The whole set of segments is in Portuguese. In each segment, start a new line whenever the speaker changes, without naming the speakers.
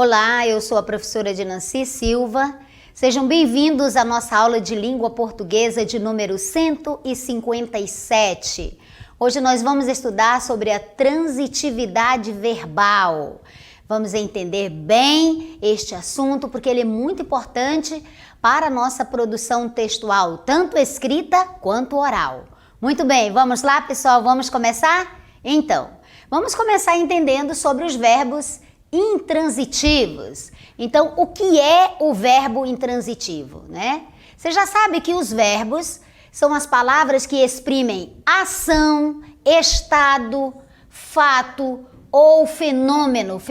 Olá, eu sou a professora Dinanci Silva. Sejam bem-vindos à nossa aula de língua portuguesa de número 157. Hoje nós vamos estudar sobre a transitividade verbal. Vamos entender bem este assunto porque ele é muito importante para a nossa produção textual, tanto escrita quanto oral. Muito bem, vamos lá, pessoal? Vamos começar? Então, vamos começar entendendo sobre os verbos intransitivos. Então, o que é o verbo intransitivo, né? Você já sabe que os verbos são as palavras que exprimem ação, estado, fato ou fenômeno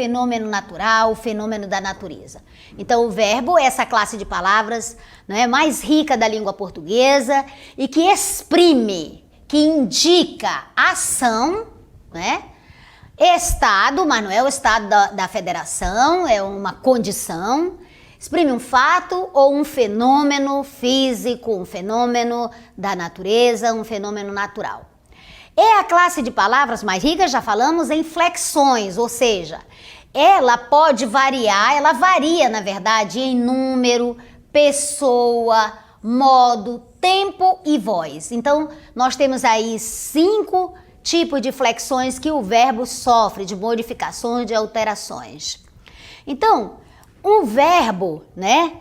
natural, fenômeno da natureza. Então, o verbo é essa classe de palavras, né, mais rica da língua portuguesa e que exprime, que indica ação, né? Estado, mas não é o estado da federação, é uma condição, exprime um fato ou um fenômeno físico, um fenômeno da natureza, um fenômeno natural. É a classe de palavras mais rica, já falamos, em flexões, ou seja, ela pode variar, ela varia, na verdade, em número, pessoa, modo, tempo e voz. Então, nós temos aí 5 tipos de flexões que o verbo sofre, de modificações, de alterações. Então, o verbo, né?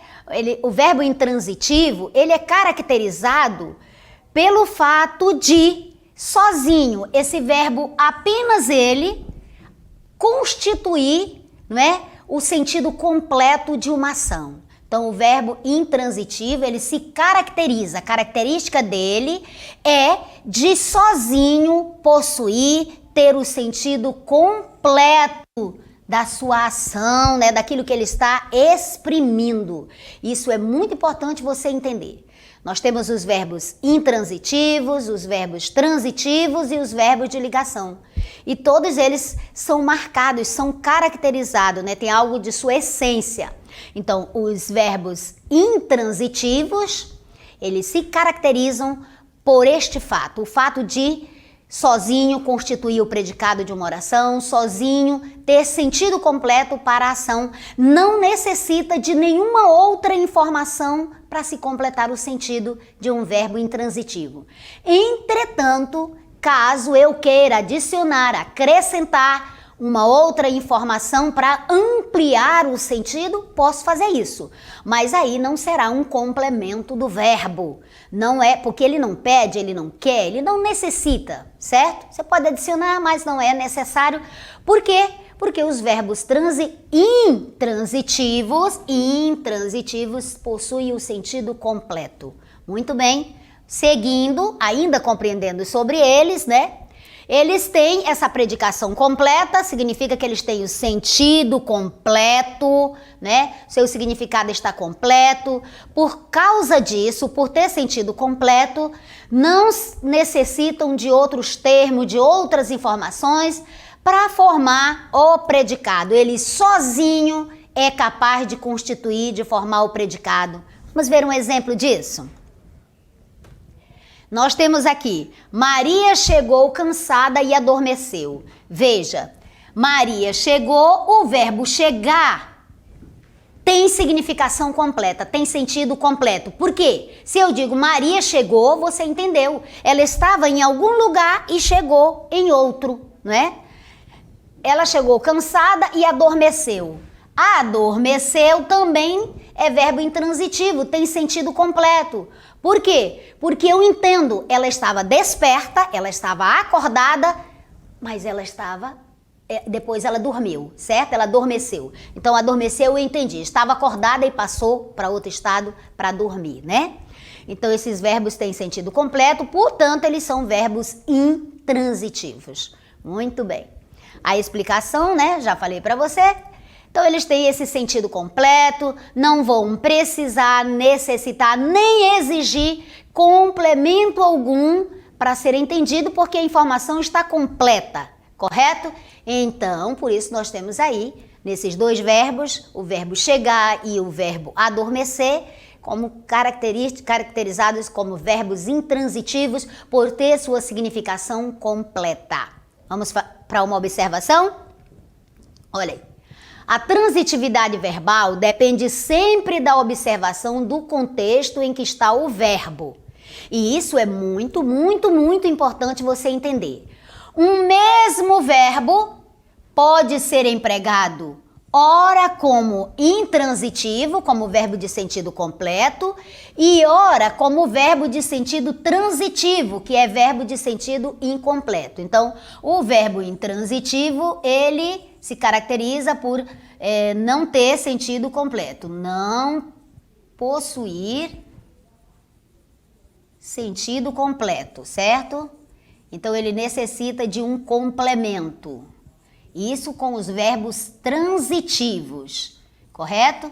O verbo intransitivo, ele é caracterizado pelo fato de, sozinho, esse verbo apenas ele constituir, né, o sentido completo de uma ação. Então, o verbo intransitivo, ele se caracteriza, a característica dele é de sozinho possuir, ter o sentido completo da sua ação, né, daquilo que ele está exprimindo. Isso é muito importante você entender. Nós temos os verbos intransitivos, os verbos transitivos e os verbos de ligação. E todos eles são marcados, são caracterizados, né? Tem algo de sua essência. Então, os verbos intransitivos, eles se caracterizam por este fato, o fato de sozinho constituir o predicado de uma oração, sozinho ter sentido completo para a ação, não necessita de nenhuma outra informação para se completar o sentido de um verbo intransitivo. Entretanto, caso eu queira adicionar, acrescentar uma outra informação para ampliar o sentido, posso fazer isso. Mas aí não será um complemento do verbo. Não é porque ele não pede, ele não quer, ele não necessita, certo? Você pode adicionar, mas não é necessário. Por quê? Porque os verbos intransitivos possuem o sentido completo. Muito bem. Seguindo, ainda compreendendo sobre eles, né? Eles têm essa predicação completa, significa que eles têm o sentido completo, né? Seu significado está completo. Por causa disso, por ter sentido completo, não necessitam de outros termos, de outras informações para formar o predicado. Ele sozinho é capaz de constituir, de formar o predicado. Vamos ver um exemplo disso? Nós temos aqui, Maria chegou cansada e adormeceu. Veja, Maria chegou, o verbo chegar tem significação completa, tem sentido completo. Por quê? Se eu digo Maria chegou, você entendeu. Ela estava em algum lugar e chegou em outro, não é? Ela chegou cansada e adormeceu. Adormeceu também é verbo intransitivo, tem sentido completo. Por quê? Porque eu entendo, ela estava desperta, ela estava acordada, mas ela estava, depois ela dormiu, certo? Ela adormeceu. Então, adormeceu, eu entendi. Estava acordada e passou para outro estado para dormir, né? Então, esses verbos têm sentido completo, portanto, eles são verbos intransitivos. Muito bem. A explicação, né? Já falei para você. Então, eles têm esse sentido completo, não vão precisar, necessitar, nem exigir complemento algum para ser entendido, porque a informação está completa, correto? Então, por isso nós temos aí, nesses 2 verbos, o verbo chegar e o verbo adormecer, como caracterizados como verbos intransitivos, por ter sua significação completa. Vamos para uma observação? Olha aí. A transitividade verbal depende sempre da observação do contexto em que está o verbo. E isso é muito, muito, muito importante você entender. Um mesmo verbo pode ser empregado ora como intransitivo, como verbo de sentido completo, e ora como verbo de sentido transitivo, que é verbo de sentido incompleto. Então, o verbo intransitivo, ele se caracteriza por não ter sentido completo, não possuir sentido completo, certo? Então, ele necessita de um complemento. Isso com os verbos transitivos, correto?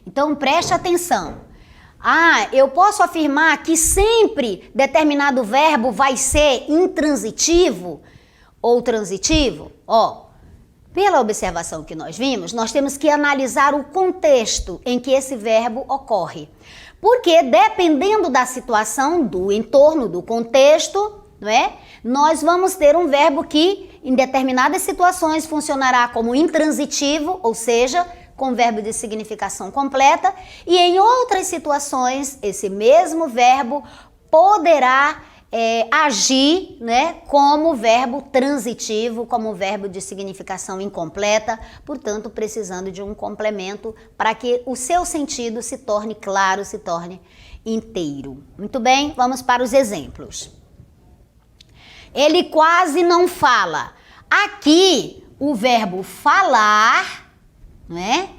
Então, preste atenção. Eu posso afirmar que sempre determinado verbo vai ser intransitivo ou transitivo? Pela observação que nós vimos, nós temos que analisar o contexto em que esse verbo ocorre. Porque dependendo da situação, do entorno, do contexto, não é? Nós vamos ter um verbo que, em determinadas situações, funcionará como intransitivo, ou seja, com verbo de significação completa, e em outras situações, esse mesmo verbo poderá agir, né, como verbo transitivo, como verbo de significação incompleta, portanto, precisando de um complemento para que o seu sentido se torne claro, se torne inteiro. Muito bem, vamos para os exemplos. Ele quase não fala. Aqui, o verbo falar, né,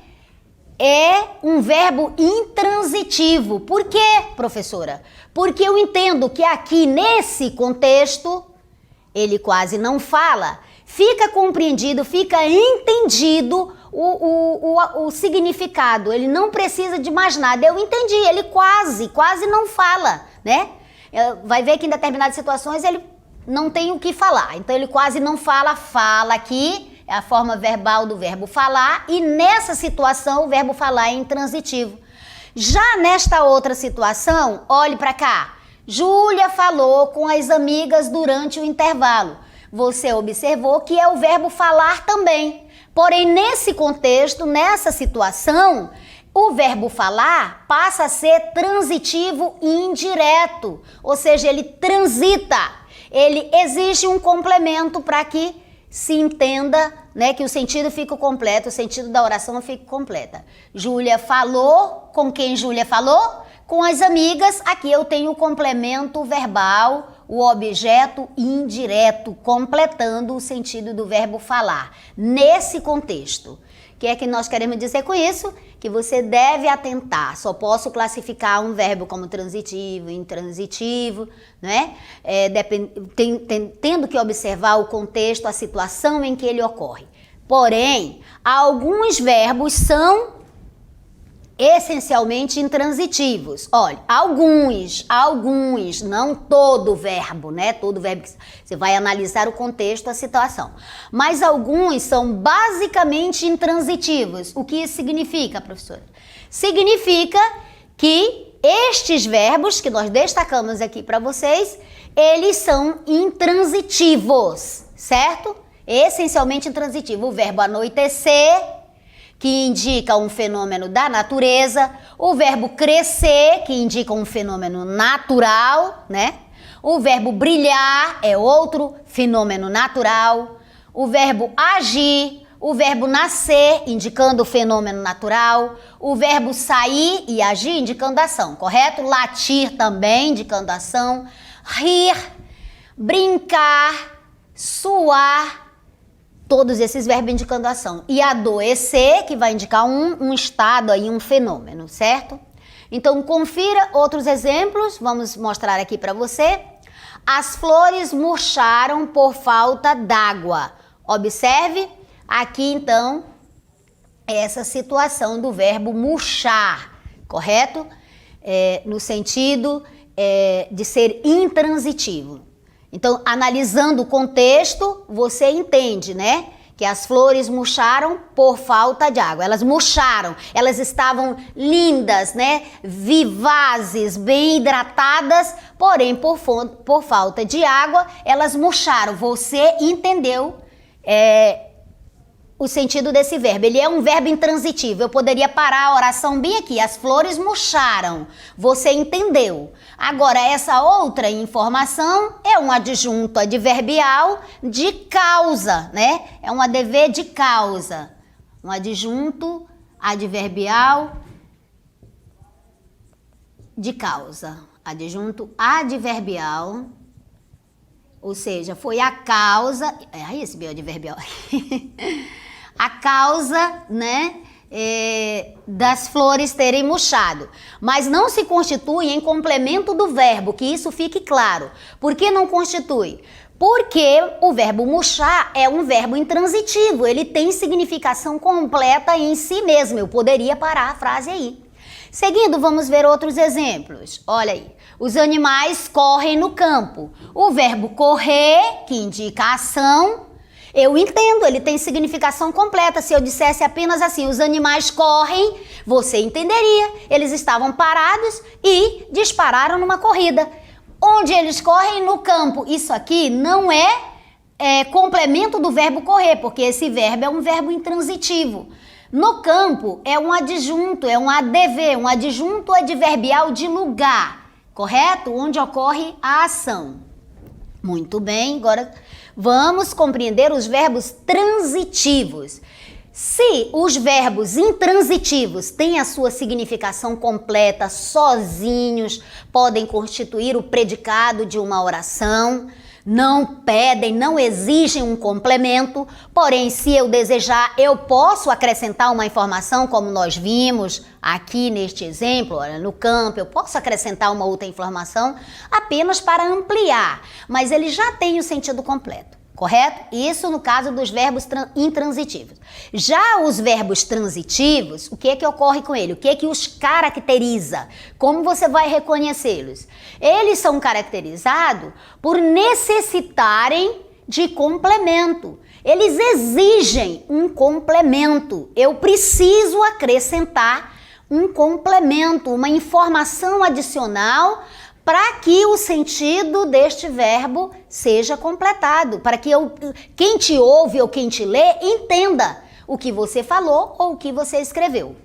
é um verbo intransitivo. Por quê, professora? Porque eu entendo que aqui, nesse contexto, ele quase não fala. Fica compreendido, fica entendido o significado. Ele não precisa de mais nada. Eu entendi, ele quase não fala, né? Vai ver que em determinadas situações ele não tem o que falar. Então, ele quase não fala, fala aqui, é a forma verbal do verbo falar, e nessa situação o verbo falar é intransitivo. Já nesta outra situação, olhe para cá. Júlia falou com as amigas durante o intervalo. Você observou que é o verbo falar também. Porém, nesse contexto, nessa situação, o verbo falar passa a ser transitivo indireto, ou seja, ele transita. Ele exige um complemento para que se entenda, né, que o sentido fique completo, o sentido da oração fique completa. Júlia falou, com quem Júlia falou? Com as amigas. Aqui eu tenho o complemento verbal, o objeto indireto, completando o sentido do verbo falar. Nesse contexto. O que é que nós queremos dizer com isso? Que você deve atentar. Só posso classificar um verbo como transitivo, intransitivo, né? Tendo que observar o contexto, a situação em que ele ocorre. Porém, alguns verbos são essencialmente intransitivos. Olha, alguns, não todo verbo, né? Todo verbo, você vai analisar o contexto, a situação. Mas alguns são basicamente intransitivos. O que isso significa, professora? Significa que estes verbos que nós destacamos aqui para vocês, eles são intransitivos, certo? Essencialmente intransitivo. O verbo anoitecer, que indica um fenômeno da natureza, o verbo crescer, que indica um fenômeno natural, né? O verbo brilhar é outro fenômeno natural, o verbo agir, o verbo nascer, indicando o fenômeno natural, o verbo sair e agir, indicando ação, correto? Latir também, indicando ação, rir, brincar, suar, todos esses verbos indicando ação. E adoecer, que vai indicar um estado aí, um fenômeno, certo? Então, confira outros exemplos, vamos mostrar aqui para você. As flores murcharam por falta d'água. Observe aqui, então, essa situação do verbo murchar, correto? No sentido de ser intransitivo. Então, analisando o contexto, você entende, né? Que as flores murcharam por falta de água. Elas murcharam, elas estavam lindas, né? Vivazes, bem hidratadas, porém, por falta de água, elas murcharam. Você entendeu o sentido desse verbo. Ele é um verbo intransitivo. Eu poderia parar a oração bem aqui. As flores murcharam. Você entendeu. Agora, essa outra informação é um adjunto adverbial de causa, né? É um ADV de causa. Um adjunto adverbial de causa. Adjunto adverbial. Ou seja, foi a causa... Aí esse bioadverbial. A causa, né, das flores terem murchado. Mas não se constitui em complemento do verbo, que isso fique claro. Por que não constitui? Porque o verbo murchar é um verbo intransitivo. Ele tem significação completa em si mesmo. Eu poderia parar a frase aí. Seguindo, vamos ver outros exemplos. Olha aí. Os animais correm no campo. O verbo correr, que indica a ação, eu entendo, ele tem significação completa. Se eu dissesse apenas assim, os animais correm, você entenderia. Eles estavam parados e dispararam numa corrida. Onde eles correm? No campo. Isso aqui não é complemento do verbo correr, porque esse verbo é um verbo intransitivo. No campo é um adjunto, é um ADV, um adjunto adverbial de lugar, correto? Onde ocorre a ação. Muito bem, agora vamos compreender os verbos transitivos. Se os verbos intransitivos têm a sua significação completa, sozinhos, podem constituir o predicado de uma oração, não pedem, não exigem um complemento, porém, se eu desejar, eu posso acrescentar uma informação, como nós vimos aqui neste exemplo, olha, no campo, eu posso acrescentar uma outra informação apenas para ampliar, mas ele já tem o sentido completo. Correto? Isso no caso dos verbos intransitivos. Já os verbos transitivos, o que é que ocorre com ele? O que é que os caracteriza? Como você vai reconhecê-los? Eles são caracterizados por necessitarem de complemento. Eles exigem um complemento. Eu preciso acrescentar um complemento, uma informação adicional para que o sentido deste verbo seja completado, para que quem te ouve ou quem te lê entenda o que você falou ou o que você escreveu.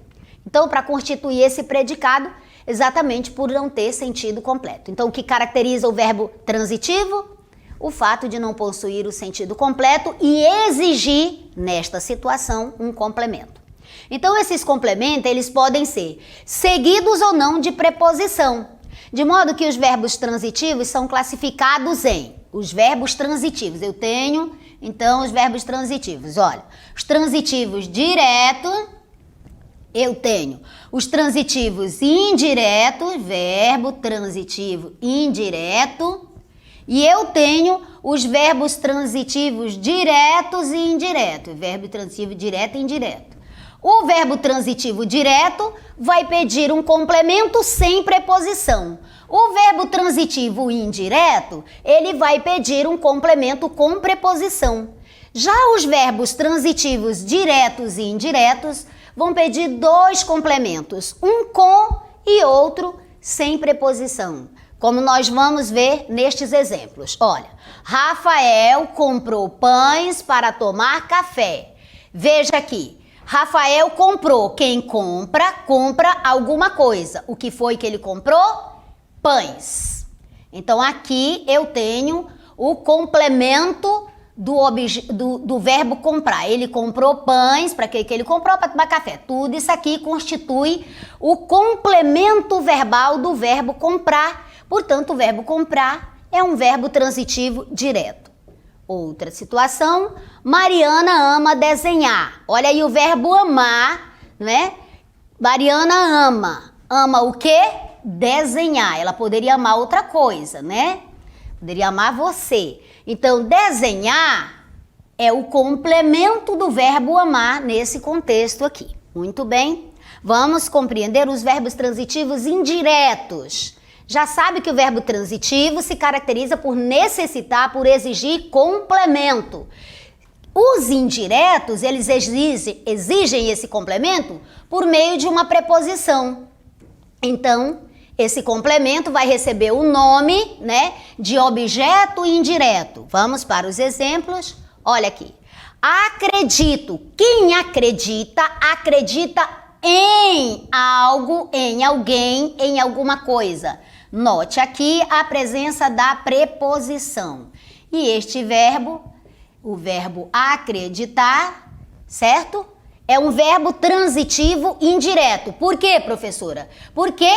Então, para constituir esse predicado, exatamente por não ter sentido completo. Então, o que caracteriza o verbo transitivo? O fato de não possuir o sentido completo e exigir, nesta situação, um complemento. Então, esses complementos, eles podem ser seguidos ou não de preposição. De modo que os verbos transitivos são classificados em os verbos transitivos. Eu tenho, então, os verbos transitivos. Olha, os transitivos diretos, eu tenho os transitivos indiretos, verbo transitivo indireto, e eu tenho os verbos transitivos diretos e indiretos, verbo transitivo direto e indireto. O verbo transitivo direto vai pedir um complemento sem preposição. O verbo transitivo indireto, ele vai pedir um complemento com preposição. Já os verbos transitivos diretos e indiretos vão pedir dois complementos, um com e outro sem preposição, como nós vamos ver nestes exemplos. Olha, Rafael comprou pães para tomar café. Veja aqui. Rafael comprou. Quem compra, compra alguma coisa. O que foi que ele comprou? Pães. Então, aqui eu tenho o complemento do verbo comprar. Ele comprou pães. Para que ele comprou? Para tomar café. Tudo isso aqui constitui o complemento verbal do verbo comprar. Portanto, o verbo comprar é um verbo transitivo direto. Outra situação, Mariana ama desenhar. Olha aí o verbo amar, né? Mariana ama. Ama o quê? Desenhar. Ela poderia amar outra coisa, né? Poderia amar você. Então, desenhar é o complemento do verbo amar nesse contexto aqui. Muito bem? Vamos compreender os verbos transitivos indiretos. Já sabe que o verbo transitivo se caracteriza por necessitar, por exigir complemento. Os indiretos, eles exigem esse complemento por meio de uma preposição. Então, esse complemento vai receber o nome, né, de objeto indireto. Vamos para os exemplos. Olha aqui. Acredito. Quem acredita, acredita em algo, em alguém, em alguma coisa. Note aqui a presença da preposição. E este verbo, o verbo acreditar, certo? É um verbo transitivo indireto. Por quê, professora? Porque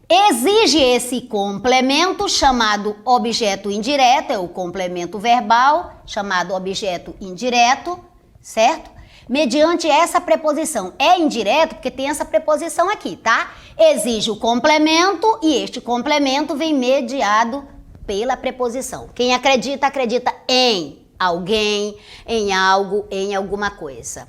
exige esse complemento chamado objeto indireto, é o complemento verbal chamado objeto indireto, certo? Mediante essa preposição. É indireto porque tem essa preposição aqui, tá? Exige o complemento e este complemento vem mediado pela preposição. Quem acredita, acredita em alguém, em algo, em alguma coisa.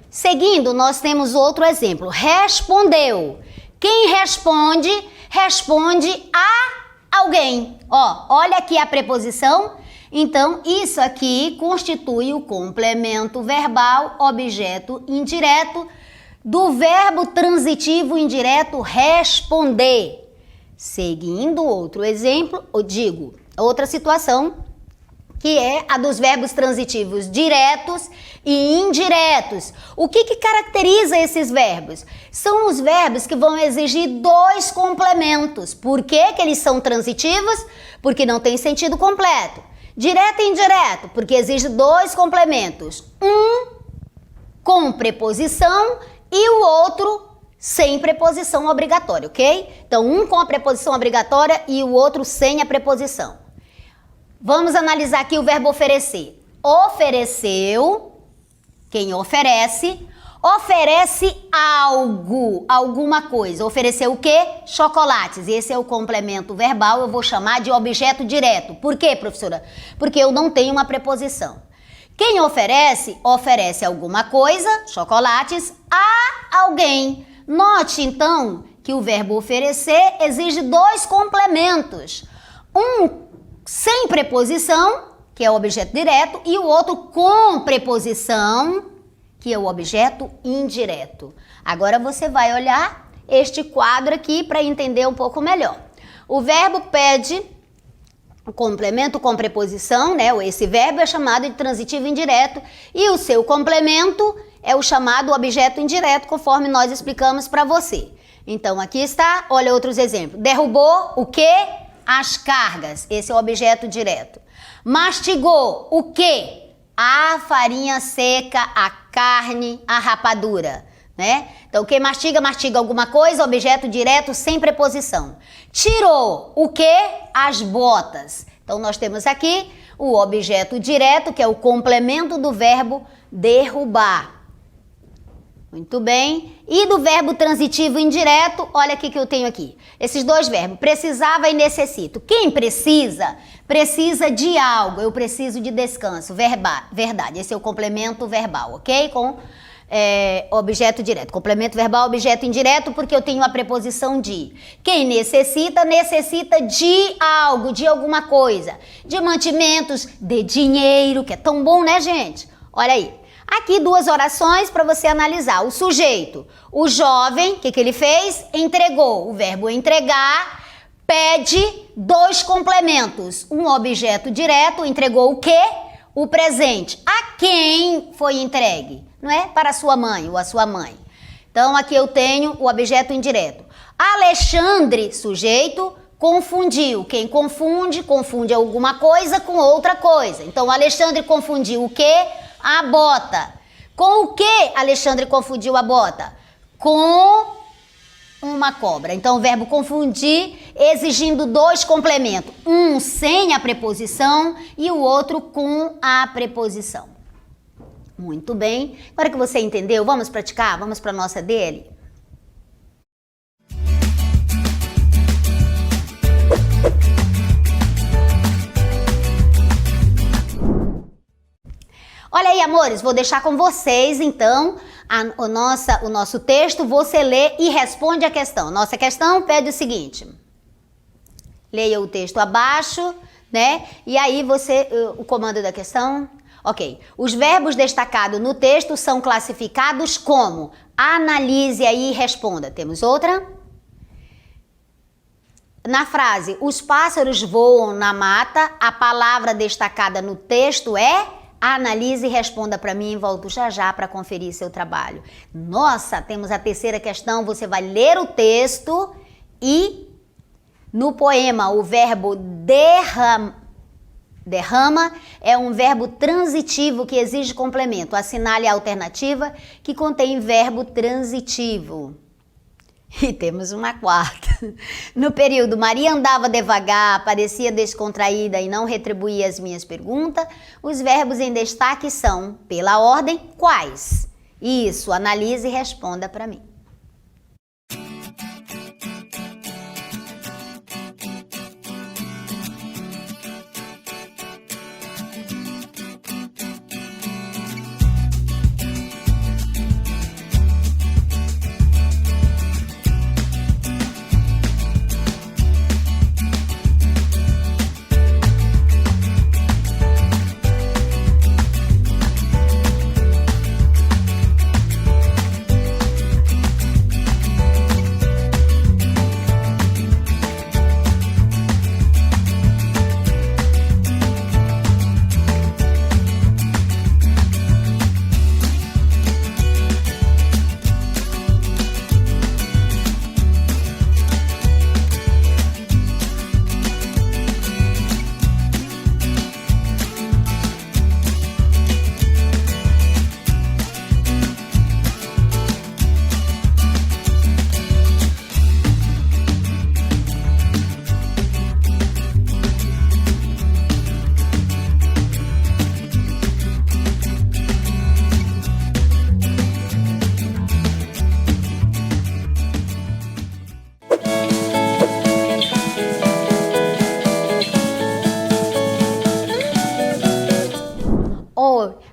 Seguindo, nós temos outro exemplo. Respondeu. Quem responde, responde a alguém. Ó, olha aqui a preposição. Então, isso aqui constitui o complemento verbal, objeto indireto, do verbo transitivo indireto responder. Seguindo outro exemplo, eu digo, outra situação, que é a dos verbos transitivos diretos e indiretos. O que caracteriza esses verbos? São os verbos que vão exigir dois complementos. Por que eles são transitivos? Porque não tem sentido completo. Direto e indireto, porque exige dois complementos. Um com preposição e o outro sem preposição obrigatória, ok? Então, um com a preposição obrigatória e o outro sem a preposição. Vamos analisar aqui o verbo oferecer. Ofereceu, quem oferece, oferece algo, alguma coisa. Ofereceu o quê? Chocolates. Esse é o complemento verbal, eu vou chamar de objeto direto. Por quê, professora? Porque eu não tenho uma preposição. Quem oferece, oferece alguma coisa, chocolates, a alguém. Note, então, que o verbo oferecer exige dois complementos. Um sem preposição, que é o objeto direto, e o outro com preposição, que é o objeto indireto. Agora você vai olhar este quadro aqui para entender um pouco melhor. O verbo pede o complemento com preposição, né? Esse verbo é chamado de transitivo indireto e o seu complemento é o chamado objeto indireto, conforme nós explicamos para você. Então aqui está, olha outros exemplos. Derrubou o quê? As cargas. Esse é o objeto direto. Mastigou o quê? A farinha seca, a carne, a rapadura, né? Então, quem mastiga, mastiga alguma coisa, objeto direto sem preposição. Tirou o quê? As botas. Então, nós temos aqui o objeto direto, que é o complemento do verbo derrubar. Muito bem. E do verbo transitivo indireto, olha aqui que eu tenho aqui. Esses dois verbos, precisava e necessito. Quem precisa, precisa de algo. Eu preciso de descanso. Verdade. Esse é o complemento verbal, ok? Com objeto direto. Complemento verbal, objeto indireto, porque eu tenho a preposição de. Quem necessita, necessita de algo, de alguma coisa. De mantimentos, de dinheiro, que é tão bom, né, gente? Olha aí. Aqui duas orações para você analisar. O sujeito, o jovem, o que ele fez? Entregou. O verbo entregar pede dois complementos. Um objeto direto, entregou o quê? O presente. A quem foi entregue? Não é? Para a sua mãe ou a sua mãe. Então aqui eu tenho o objeto indireto. Alexandre, sujeito, confundiu. Quem confunde, confunde alguma coisa com outra coisa. Então Alexandre confundiu o quê? A bota. Com o que Alexandre confundiu a bota? Com uma cobra. Então, o verbo confundir exigindo dois complementos. Um sem a preposição e o outro com a preposição. Muito bem. Agora que você entendeu, vamos praticar? Vamos para a nossa dele? Olha aí, amores, vou deixar com vocês, então, o nosso texto. Você lê e responde a questão. Nossa questão pede o seguinte. Leia o texto abaixo, né? E aí você, o comando da questão. Ok. Os verbos destacados no texto são classificados como? Analise aí e responda. Temos outra? Na frase, os pássaros voam na mata, a palavra destacada no texto é Analise e responda para mim e volto já já para conferir seu trabalho. Nossa, temos a terceira questão. Você vai ler o texto e no poema o verbo derrama é um verbo transitivo que exige complemento. Assinale a alternativa que contém verbo transitivo. E temos uma quarta. No período Maria andava devagar, parecia descontraída e não retribuía as minhas perguntas, os verbos em destaque são, pela ordem, quais? Isso, analise e responda para mim.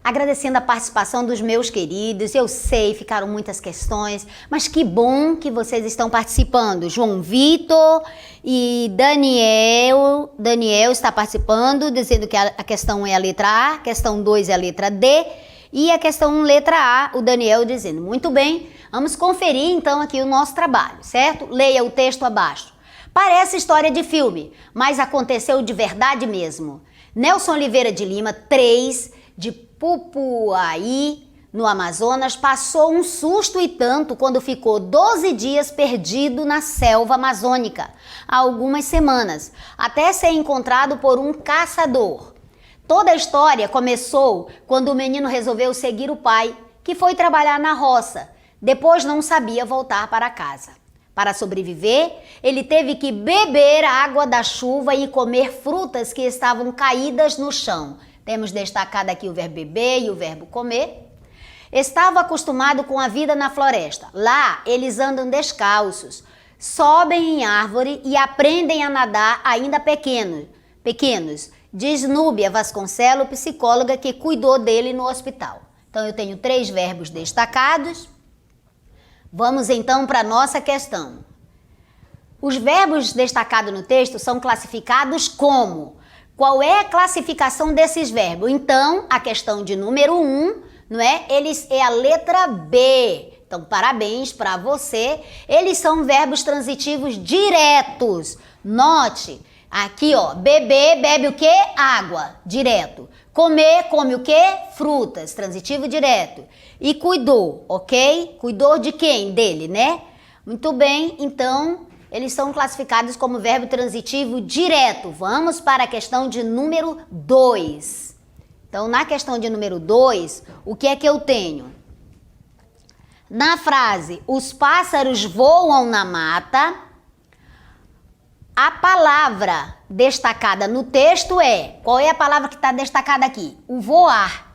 Agradecendo a participação dos meus queridos, eu sei, ficaram muitas questões, mas que bom que vocês estão participando. João Vitor e Daniel está participando, dizendo que a questão 1 é a letra A, a questão 2 é a letra D e a questão 1, letra A, o Daniel dizendo, muito bem, vamos conferir então aqui o nosso trabalho, certo? Leia o texto abaixo. Parece história de filme, mas aconteceu de verdade mesmo. Nelson Oliveira de Lima, 3, de Pupuaí, no Amazonas, passou um susto e tanto quando ficou 12 dias perdido na selva amazônica, há algumas semanas, até ser encontrado por um caçador. Toda a história começou quando o menino resolveu seguir o pai, que foi trabalhar na roça. Depois não sabia voltar para casa. Para sobreviver, ele teve que beber a água da chuva e comer frutas que estavam caídas no chão. Temos destacado aqui o verbo beber e o verbo comer. Estava acostumado com a vida na floresta. Lá, eles andam descalços, sobem em árvore e aprendem a nadar ainda pequenos. Diz Núbia Vasconcelos, psicóloga que cuidou dele no hospital. Então, eu tenho 3 verbos destacados. Vamos então para a nossa questão. Os verbos destacados no texto são classificados como? Qual é a classificação desses verbos? Então, a questão de número 1, não é? É a letra B. Então, parabéns para você. Eles são verbos transitivos diretos. Note, aqui ó, beber, bebe o quê? Água, direto. Comer, come o quê? Frutas, transitivo direto. E cuidou, ok? Cuidou de quem? Dele, né? Muito bem, então eles são classificados como verbo transitivo direto. Vamos para a questão de número 2. Então, na questão de número 2, o que é que eu tenho? Na frase, os pássaros voam na mata, a palavra destacada no texto é... Qual é a palavra que está destacada aqui? O voar.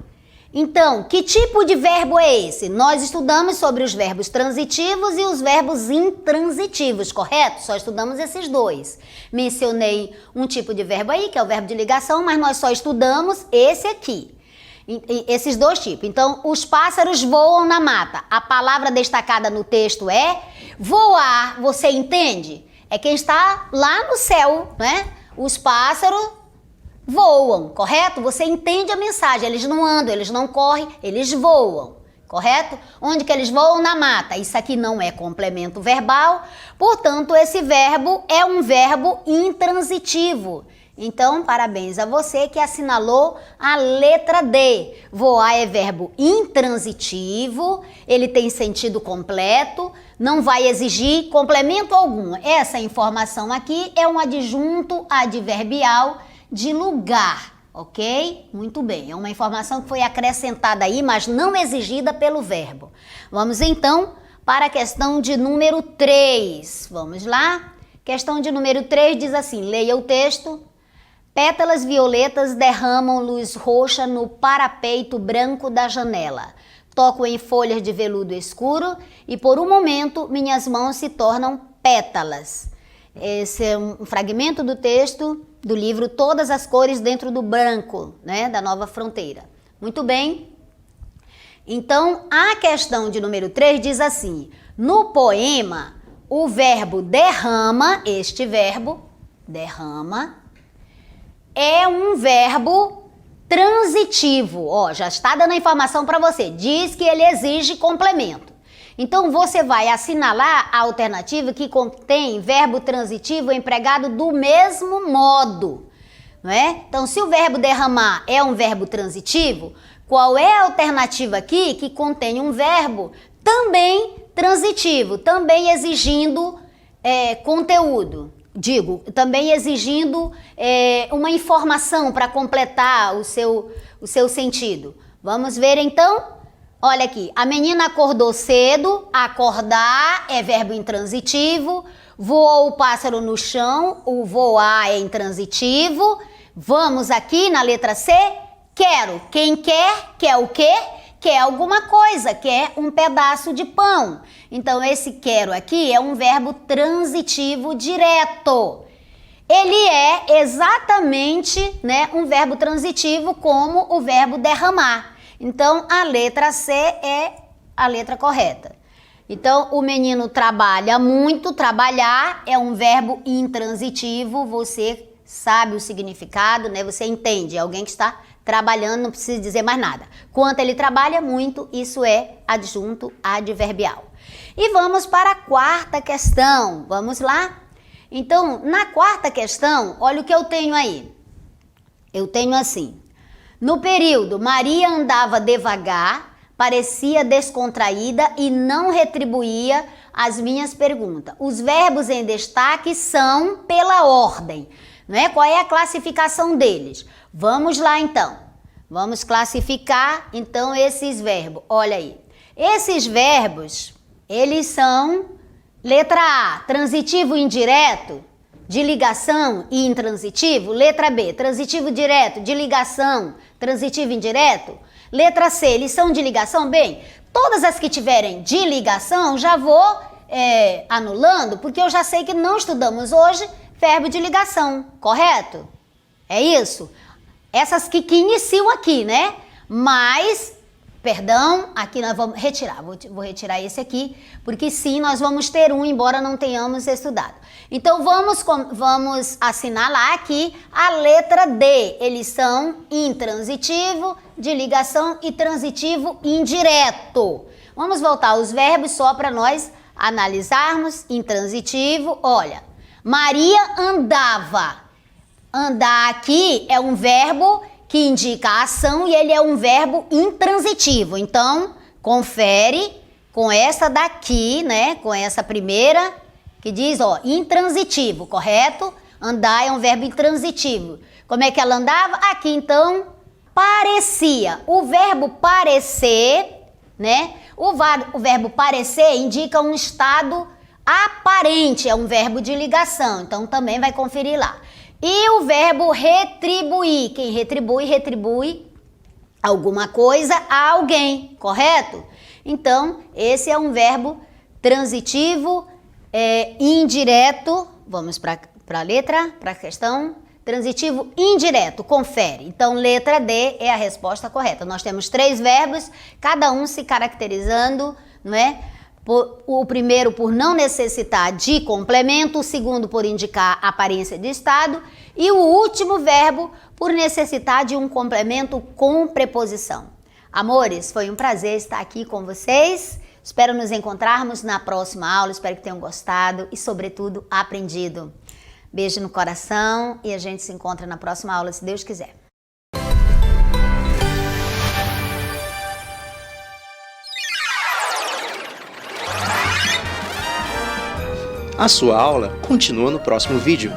Então, que tipo de verbo é esse? Nós estudamos sobre os verbos transitivos e os verbos intransitivos, correto? Só estudamos esses 2. Mencionei um tipo de verbo aí, que é o verbo de ligação, mas nós só estudamos esse aqui. Esses 2 tipos. Então, os pássaros voam na mata. A palavra destacada no texto é voar. Você entende? É quem está lá no céu, né? Os pássaros voam, correto? Você entende a mensagem, eles não andam, eles não correm, eles voam, correto? Onde que eles voam? Na mata. Isso aqui não é complemento verbal, portanto, esse verbo é um verbo intransitivo. Então, parabéns a você que assinalou a letra D. Voar é verbo intransitivo, ele tem sentido completo, não vai exigir complemento algum. Essa informação aqui é um adjunto adverbial de lugar, ok? Muito bem, é uma informação que foi acrescentada aí, mas não exigida pelo verbo. Vamos então para a questão de número 3. Vamos lá? Questão de número 3 diz assim, leia o texto. Pétalas violetas derramam luz roxa no parapeito branco da janela. Toco em folhas de veludo escuro e por um momento minhas mãos se tornam pétalas. Esse é um fragmento do texto do livro Todas as Cores Dentro do Branco, né, da Nova Fronteira. Muito bem. Então, a questão de número 3 diz assim, no poema, o verbo derrama, este verbo, derrama, é um verbo transitivo. Ó, já está dando a informação para você. Diz que ele exige complemento. Então, você vai assinalar a alternativa que contém verbo transitivo empregado do mesmo modo. Não é? Então, se o verbo derramar é um verbo transitivo, qual é a alternativa aqui que contém um verbo também transitivo, também exigindo conteúdo? Digo, também exigindo uma informação para completar o seu sentido. Vamos ver então? Olha aqui, a menina acordou cedo, acordar é verbo intransitivo, voou o pássaro no chão, o voar é intransitivo. Vamos aqui na letra C, quero. Quem quer o quê? Quer alguma coisa, quer um pedaço de pão. Então, esse quero aqui é um verbo transitivo direto. Ele é exatamente, né, um verbo transitivo como o verbo derramar. Então, a letra C é a letra correta. Então, o menino trabalha muito, trabalhar é um verbo intransitivo, você sabe o significado, né? Você entende, é alguém que está trabalhando, não precisa dizer mais nada. Quanto ele trabalha muito, isso é adjunto adverbial. E vamos para a quarta questão. Vamos lá? Então, na quarta questão, olha o que eu tenho aí. Eu tenho assim. No período, Maria andava devagar, parecia descontraída e não retribuía as minhas perguntas. Os verbos em destaque são pela ordem, não é? Qual é a classificação deles? Vamos lá então. Vamos classificar então esses verbos. Olha aí. Esses verbos, eles são letra A, transitivo indireto, de ligação e intransitivo. Letra B, transitivo direto, de ligação, transitivo indireto. Letra C, eles são de ligação? Bem, todas as que tiverem de ligação já vou anulando, porque eu já sei que não estudamos hoje verbo de ligação, correto? É isso? Essas que iniciam aqui, né? Mas, perdão, aqui nós vamos retirar, vou retirar esse aqui, porque sim, nós vamos ter um, embora não tenhamos estudado. Então, vamos assinalar aqui a letra D. Eles são intransitivo, de ligação e transitivo indireto. Vamos voltar aos verbos só para nós analisarmos. Intransitivo, olha, Maria andava. Andar aqui é um verbo que indica a ação e ele é um verbo intransitivo. Então, confere com essa daqui, né? Com essa primeira, que diz, ó, intransitivo, correto? Andar é um verbo intransitivo. Como é que ela andava? Aqui, então, parecia. O verbo parecer, né? O verbo parecer indica um estado aparente, é um verbo de ligação. Então, também vai conferir lá. E o verbo retribuir. Quem retribui alguma coisa a alguém, correto? Então, esse é um verbo transitivo indireto. Vamos para a letra, para a questão. Transitivo indireto, confere. Então, letra D é a resposta correta. Nós temos 3 verbos, cada um se caracterizando, não é? O primeiro por não necessitar de complemento, o segundo por indicar aparência de estado e o último verbo por necessitar de um complemento com preposição. Amores, foi um prazer estar aqui com vocês. Espero nos encontrarmos na próxima aula, espero que tenham gostado e, sobretudo, aprendido. Beijo no coração e a gente se encontra na próxima aula, se Deus quiser.
A sua aula continua no próximo vídeo.